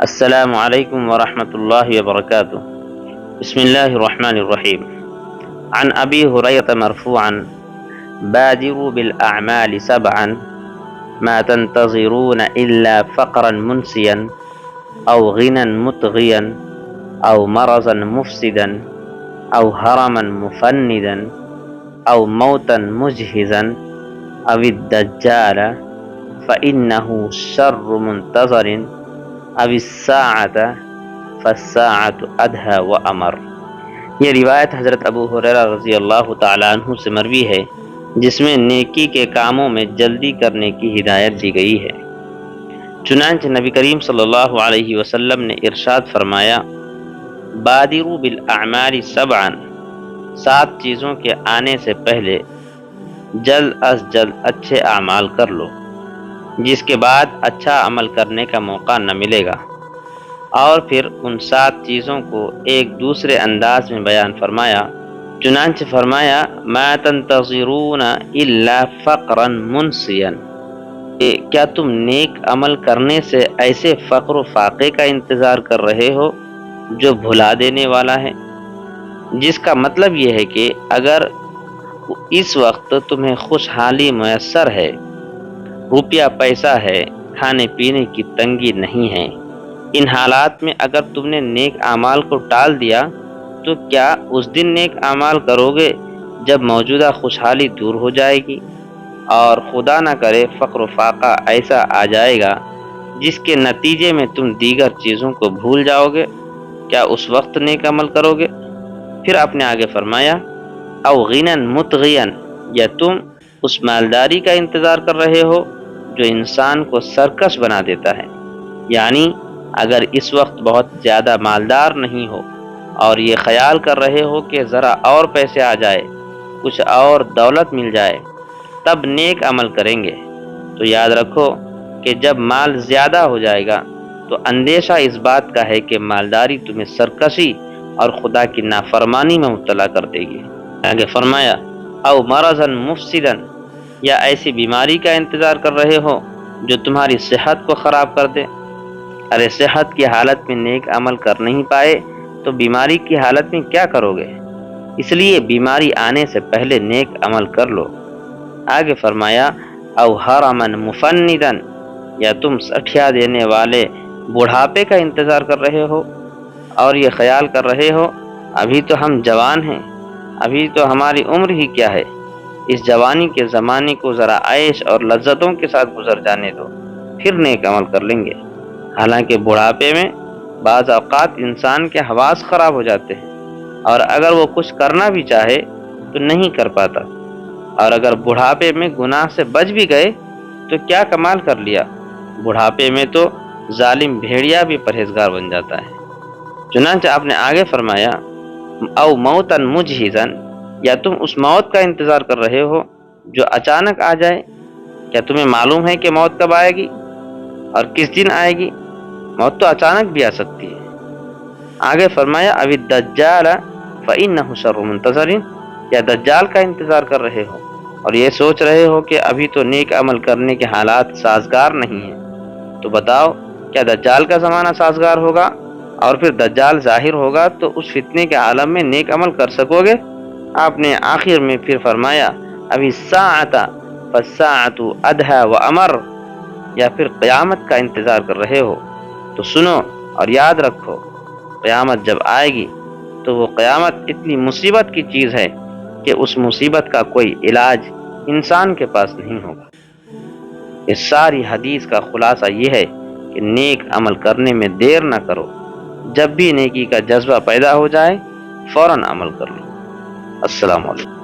السلام علیکم ورحمۃ اللہ وبرکاتہ۔ بسم اللہ الرحمن الرحیم۔ عن ابی ہریرہ مرفوعا بادروا بالاعمال سبعا ما تنتظرون الا فقرا منسیا او غنى مطغیا او مرضا مفسدا او هرما مفندا او موتا مجهزا او الدجال فإنه شر منتظر اب الساعۃ فالساعۃ ادہی و امر۔ یہ روایت حضرت ابو ہریرہ رضی اللہ تعالیٰ عنہ سے مروی ہے، جس میں نیکی کے کاموں میں جلدی کرنے کی ہدایت دی گئی ہے۔ چنانچہ نبی کریم صلی اللہ علیہ وسلم نے ارشاد فرمایا، بادروا بالاعمال سبعا، 7 چیزوں کے آنے سے پہلے جلد از جلد اچھے اعمال کر لو، جس کے بعد اچھا عمل کرنے کا موقع نہ ملے گا۔ اور پھر ان 7 چیزوں کو ایک دوسرے انداز میں بیان فرمایا، چنانچہ فرمایا ما تنتظرون الا فقرا منسیا، کیا تم نیک عمل کرنے سے ایسے فقر و فاقے کا انتظار کر رہے ہو جو بھلا دینے والا ہے؟ جس کا مطلب یہ ہے کہ اگر اس وقت تمہیں خوشحالی میسر ہے، روپیہ پیسہ ہے، کھانے پینے کی تنگی نہیں ہے، ان حالات میں اگر تم نے نیک اعمال کو ٹال دیا تو کیا اس دن نیک اعمال کرو گے جب موجودہ خوشحالی دور ہو جائے گی اور خدا نہ کرے فقر و فاقہ ایسا آ جائے گا جس کے نتیجے میں تم دیگر چیزوں کو بھول جاؤ گے؟ کیا اس وقت نیک عمل کرو گے؟ پھر آپ نے آگے فرمایا او غنى مطغیا، یا تم اس مالداری کا انتظار کر رہے ہو جو انسان کو سرکش بنا دیتا ہے، یعنی اگر اس وقت بہت زیادہ مالدار نہیں ہو اور یہ خیال کر رہے ہو کہ ذرا اور پیسے آ جائے، کچھ اور دولت مل جائے تب نیک عمل کریں گے، تو یاد رکھو کہ جب مال زیادہ ہو جائے گا تو اندیشہ اس بات کا ہے کہ مالداری تمہیں سرکشی اور خدا کی نافرمانی میں مبتلا کر دے گی۔ آگے فرمایا او مرضا مفسدا، یا ایسی بیماری کا انتظار کر رہے ہو جو تمہاری صحت کو خراب کر دے۔ ارے صحت کی حالت میں نیک عمل کر نہیں پائے تو بیماری کی حالت میں کیا کرو گے؟ اس لیے بیماری آنے سے پہلے نیک عمل کر لو۔ آگے فرمایا او ہرما مفندا، یا تم سٹھیا دینے والے بڑھاپے کا انتظار کر رہے ہو اور یہ خیال کر رہے ہو ابھی تو ہم جوان ہیں، ابھی تو ہماری عمر ہی کیا ہے، اس جوانی کے زمانے کو ذرا عیش اور لذتوں کے ساتھ گزر جانے دو، پھر نیک عمل کر لیں گے۔ حالانکہ بڑھاپے میں بعض اوقات انسان کے حواس خراب ہو جاتے ہیں اور اگر وہ کچھ کرنا بھی چاہے تو نہیں کر پاتا، اور اگر بڑھاپے میں گناہ سے بچ بھی گئے تو کیا کمال کر لیا، بڑھاپے میں تو ظالم بھیڑیا بھی پرہیزگار بن جاتا ہے۔ چنانچہ آپ نے آگے فرمایا او موتا مجہزا، یا تم اس موت کا انتظار کر رہے ہو جو اچانک آ جائے۔ کیا تمہیں معلوم ہے کہ موت کب آئے گی اور کس دن آئے گی؟ موت تو اچانک بھی آ سکتی ہے۔ آگے فرمایا اب الدجال فإنه شر منتظر، یا دجال کا انتظار کر رہے ہو اور یہ سوچ رہے ہو کہ ابھی تو نیک عمل کرنے کے حالات سازگار نہیں ہیں، تو بتاؤ کیا دجال کا زمانہ سازگار ہوگا اور پھر دجال ظاہر ہوگا تو اس فتنے کے عالم میں نیک عمل کر سکو گے؟ آپ نے آخر میں پھر فرمایا ابھی الساعۃ فالساعۃ ادہی و امر، یا پھر قیامت کا انتظار کر رہے ہو تو سنو اور یاد رکھو، قیامت جب آئے گی تو وہ قیامت اتنی مصیبت کی چیز ہے کہ اس مصیبت کا کوئی علاج انسان کے پاس نہیں ہوگا۔ اس ساری حدیث کا خلاصہ یہ ہے کہ نیک عمل کرنے میں دیر نہ کرو، جب بھی نیکی کا جذبہ پیدا ہو جائے فوراً عمل کر لو۔ السلام علیکم۔